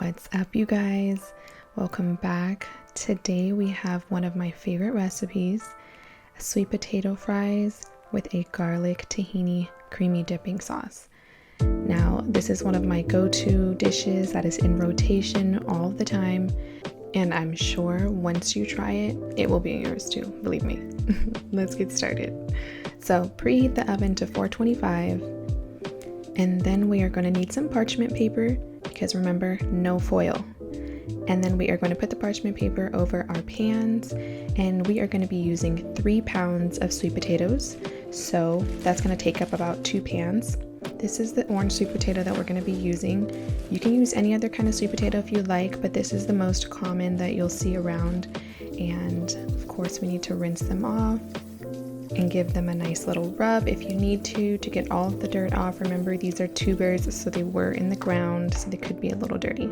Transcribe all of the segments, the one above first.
What's up, you guys? Welcome back. Today we have one of my favorite recipes, sweet potato fries with a garlic tahini creamy dipping sauce. Now, this is one of my go-to dishes that is in rotation all the time, and I'm sure once you try it, it will be yours too, believe me. Let's get started. So preheat the oven to 425, and then we are going to need some parchment paper, because remember, no foil. And then we are going to put the parchment paper over our pans, and we are going to be using 3 pounds of sweet potatoes. So that's going to take up about 2 pans. This is the orange sweet potato that we're going to be using. You can use any other kind of sweet potato if you like, but this is the most common that you'll see around. And of course, we need to rinse them off and give them a nice little rub if you need to get all of the dirt off. Remember, these are tubers, so they were in the ground, so they could be a little dirty.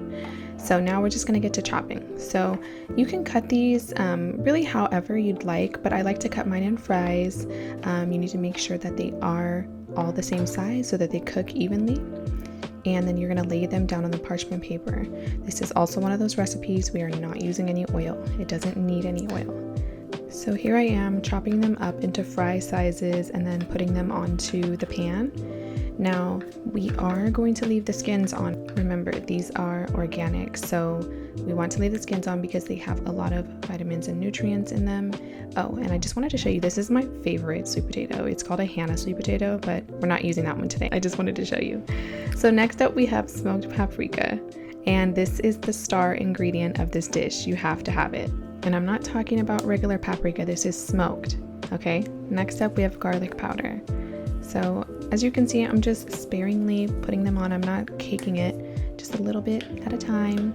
So now we're just going to get to chopping. So you can cut these really however you'd like, but I like to cut mine in fries. You need to make sure that they are all the same size so that they cook evenly. And then you're going to lay them down on the parchment paper. This is also one of those recipes we are not using any oil. It doesn't need any oil. So here I am chopping them up into fry sizes and then putting them onto the pan. Now we are going to leave the skins on. Remember, these are organic, so we want to leave the skins on because they have a lot of vitamins and nutrients in them. Oh, and I just wanted to show you, this is my favorite sweet potato. It's called a Hannah sweet potato, but we're not using that one today. I just wanted to show you. So next up we have smoked paprika, and this is the star ingredient of this dish. You have to have it. And I'm not talking about regular paprika, this is smoked, okay? Next up we have garlic powder. So as you can see, I'm just sparingly putting them on. I'm not caking it, just a little bit at a time.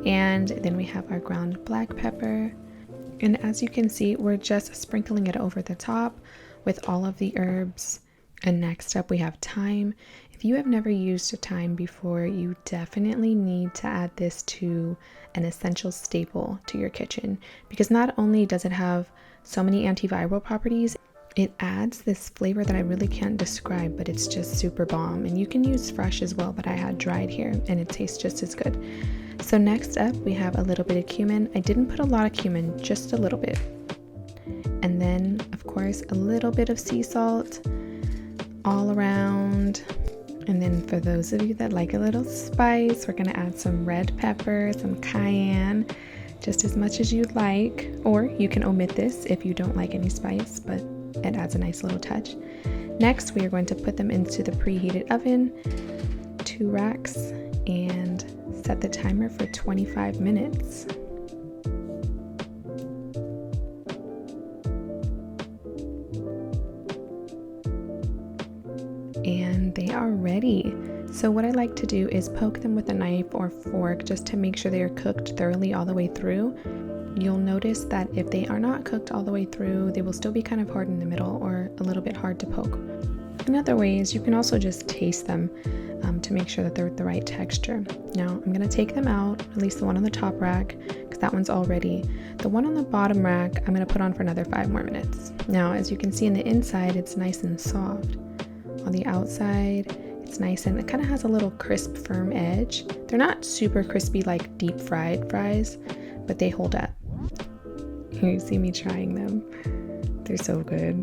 And then we have our ground black pepper. And as you can see, we're just sprinkling it over the top with all of the herbs. And next up we have thyme. If you have never used a thyme before, you definitely need to add this to an essential staple to your kitchen, because not only does it have so many antiviral properties, it adds this flavor that I really can't describe, but it's just super bomb. And you can use fresh as well, but I had dried here and it tastes just as good. So next up we have a little bit of cumin. I didn't put a lot of cumin, just a little bit. And then of course a little bit of sea salt all around. And then for those of you that like a little spice, we're going to add some red pepper, some cayenne, just as much as you'd like. Or you can omit this if you don't like any spice, but it adds a nice little touch. Next, we are going to put them into the preheated oven, 2 racks, and set the timer for 25 minutes. And they are ready. So what I like to do is poke them with a knife or fork just to make sure they are cooked thoroughly all the way through. You'll notice that if they are not cooked all the way through, they will still be kind of hard in the middle or a little bit hard to poke. In other ways, you can also just taste them to make sure that they're the right texture. Now I'm going to take them out, at least the one on the top rack, because that one's all ready. The one on the bottom rack, I'm going to put on for another 5 more minutes. Now, as you can see in the inside, it's nice and soft. On the outside, it's nice and it kind of has a little crisp, firm edge. They're not super crispy like deep fried fries, but they hold up. Here you see me trying them. They're so good.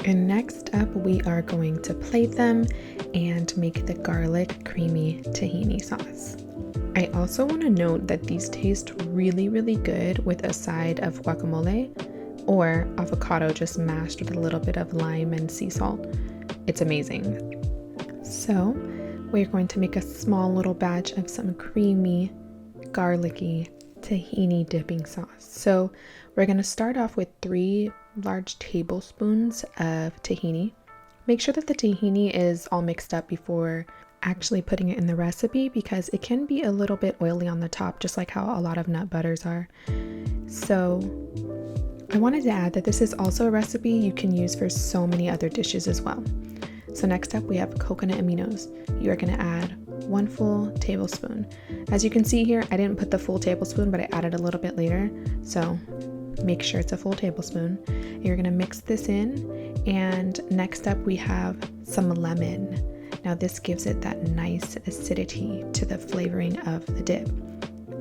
And next up, we are going to plate them and make the garlic creamy tahini sauce. I also want to note that these taste really, really good with a side of guacamole or avocado just mashed with a little bit of lime and sea salt. It's amazing. So we're going to make a small little batch of some creamy, garlicky tahini dipping sauce. So we're going to start off with 3 large tablespoons of tahini. Make sure that the tahini is all mixed up before actually putting it in the recipe, because it can be a little bit oily on the top, just like how a lot of nut butters are. So I wanted to add that this is also a recipe you can use for so many other dishes as well. So next up we have Coconut Aminos. You are going to add 1 full tablespoon. As you can see here, I didn't put the full tablespoon, but I added a little bit later. So make sure it's a full tablespoon. You're going to mix this in. And next up we have some lemon. Now this gives it that nice acidity to the flavoring of the dip.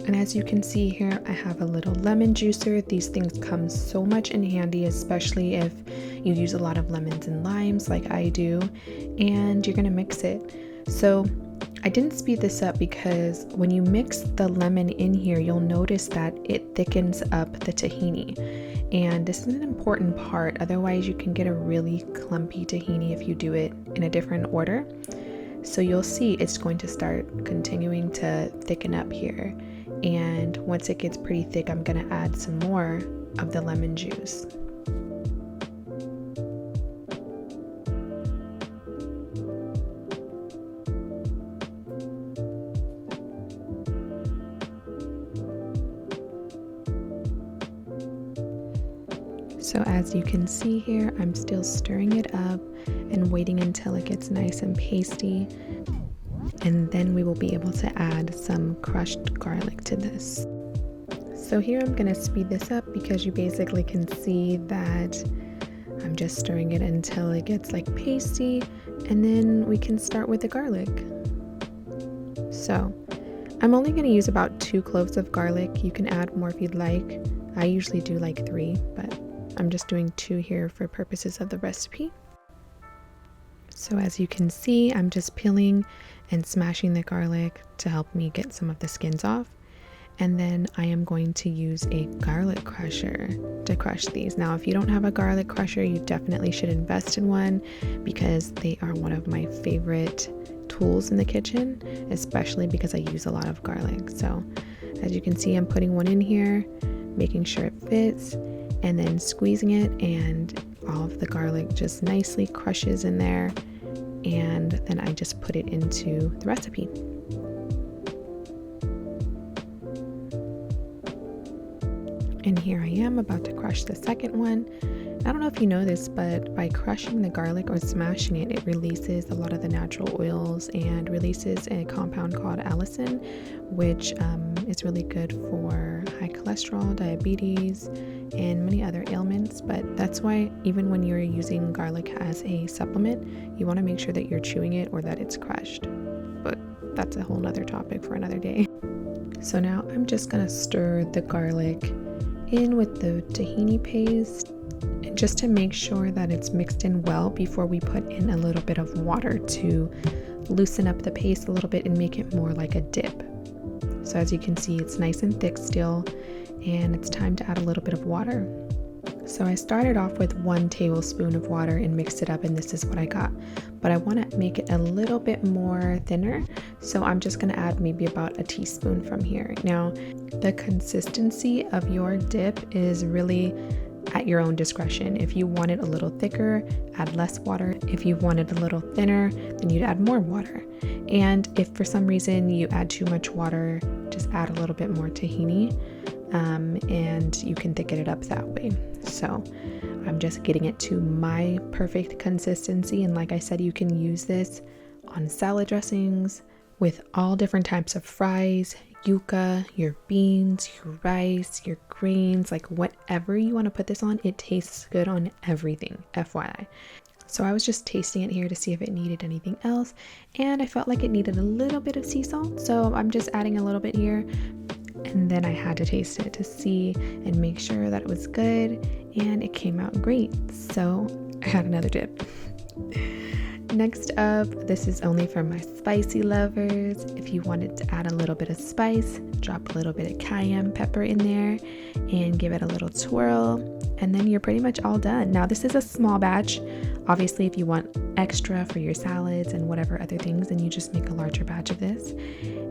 And as you can see here, I have a little lemon juicer. These things come so much in handy, especially if you use a lot of lemons and limes like I do, and you're gonna mix it. So I didn't speed this up because when you mix the lemon in here, you'll notice that it thickens up the tahini. And this is an important part, otherwise you can get a really clumpy tahini if you do it in a different order. So you'll see it's going to start continuing to thicken up here. And once it gets pretty thick, I'm gonna add some more of the lemon juice. So as you can see here, I'm still stirring it up and waiting until it gets nice and pasty. And then we will be able to add some crushed garlic to this. So here I'm gonna speed this up because you basically can see that I'm just stirring it until it gets like pasty, and then we can start with the garlic. So I'm only gonna use about 2 cloves of garlic. You can add more if you'd like. I usually do like 3, but I'm just doing 2 here for purposes of the recipe. So as you can see, I'm just peeling and smashing the garlic to help me get some of the skins off. And then I am going to use a garlic crusher to crush these. Now, if you don't have a garlic crusher, you definitely should invest in one because they are one of my favorite tools in the kitchen, especially because I use a lot of garlic. So as you can see, I'm putting one in here, making sure it fits, and then squeezing it, and all of the garlic just nicely crushes in there. And then I just put it into the recipe. And here I am about to crush the second one. I don't know if you know this, but by crushing the garlic or smashing it, it releases a lot of the natural oils and releases a compound called allicin, which is really good for high cholesterol, diabetes, and many other ailments. But that's why even when you're using garlic as a supplement, you want to make sure that you're chewing it or that it's crushed. But that's a whole nother topic for another day. So now I'm just gonna stir the garlic in with the tahini paste, and just to make sure that it's mixed in well before we put in a little bit of water to loosen up the paste a little bit and make it more like a dip. So as you can see, it's nice and thick still, and it's time to add a little bit of water. So I started off with 1 tablespoon of water and mixed it up, and this is what I got. But I want to make it a little bit more thinner, so I'm just going to add maybe about a teaspoon from here. Now, the consistency of your dip is really at your own discretion. If you want it a little thicker, add less water. If you want it a little thinner, then you'd add more water. And if for some reason you add too much water, just add a little bit more tahini. And you can thicken it up that way. So I'm just getting it to my perfect consistency, and like I said, you can use this on salad dressings with all different types of fries, yuca, your beans, your rice, your grains, like whatever you want to put this on. It tastes good on everything, FYI. So I was just tasting it here to see if it needed anything else, and I felt like it needed a little bit of sea salt, so I'm just adding a little bit here. And then I had to taste it to see and make sure that it was good, and it came out great. So I had another dip. Next up, this is only for my spicy lovers. If you wanted to add a little bit of spice, drop a little bit of cayenne pepper in there and give it a little twirl, and then you're pretty much all done. Now this is a small batch. Obviously, if you want extra for your salads and whatever other things, then you just make a larger batch of this.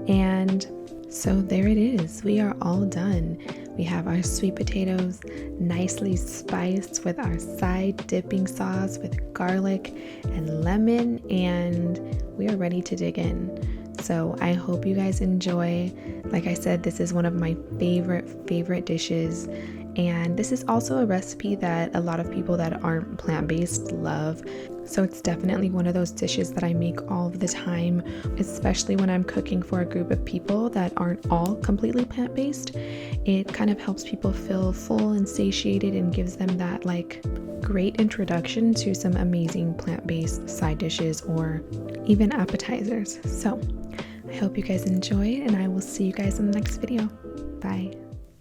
And so there it is. We are all done. We have our sweet potatoes nicely spiced with our side dipping sauce with garlic and lemon, and we are ready to dig in. So I hope you guys enjoy. Like I said, this is one of my favorite dishes, and this is also a recipe that a lot of people that aren't plant-based love. So it's definitely one of those dishes that I make all of the time, especially when I'm cooking for a group of people that aren't all completely plant-based. It kind of helps people feel full and satiated and gives them that like great introduction to some amazing plant-based side dishes or even appetizers. So I hope you guys enjoyed, and I will see you guys in the next video. Bye.